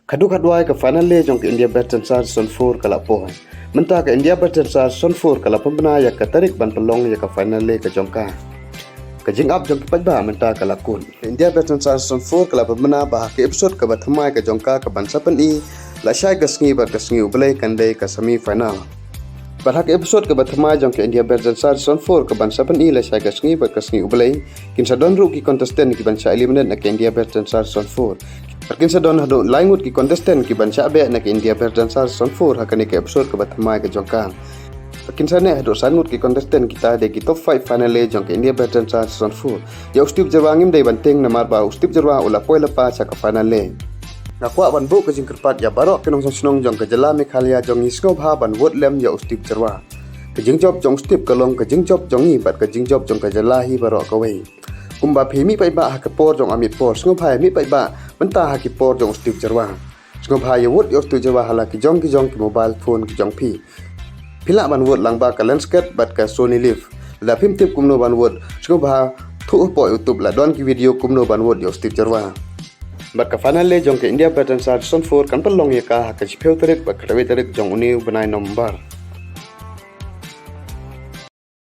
Kaduk hadwai ke final le jong ke India Battle Sar Son 4 kala pohon. Mentah ke India Battle Sar Son 4 kala pembena ya ke tarik ban pelong ya ke final le ke jongka. Ke Sngap jong ke pajba mentah kala kun. India Battle Sar Son 4 kala pembena bah ke episode ke bathamai ke jongka ke ban sapen i la syai ke sngi bar ke sngi ublai kandai ke semi final. Bar ke episode ke bathamai jong ke India Battle Sar Son 4 ke ban sapen i la syai ke sngi bar ke sngi ublai kin sadon ru ki contestant ki ban syai eliminate na ke India Battle Sar Son 4. Perkin sedon hadu laingut ki contestant ki ban syabe nak India Battle Sar Son 4 hakani ke episode ke bathamai ke jongkang. Perkin sana hadu sangut ki contestant kita de ki top 5 final le jong ke India Battle Sar Son 4. Ya ustip jerwangim dai banteng na marba ustip jerwa ula poi lepa sa ke final le. Na kwa ban bu ke jing kerpat ya barok ke nong sonong jong ke jela Meghalaya jong Sngap ha ban wot lem ya ustip jerwa. Ke jing job jong ustip kelong ke jing job jong ni bat ke jing job jong ke jela hi barok ke wei. Kumba phi mi pai ba ha ke por jong amit por Sngap hai mi pai ba mentah ha ki por jong ustip jerwa. Sngap hai ya wot yo ustip jerwa hala ki jong ki mobile phone ki jong phi. Phila ban wot lang ba ka landscape bat ka Sony Live. La phim tip kumno ban wot Sngap ha thu po YouTube la don ki video kumno ban wot yo ustip jerwa. Bat ka final le jong ke India Battle Sar Son 4 kan pelong ya ka ha ka chipeu tarik bat ka tarik jong uni benai nombar.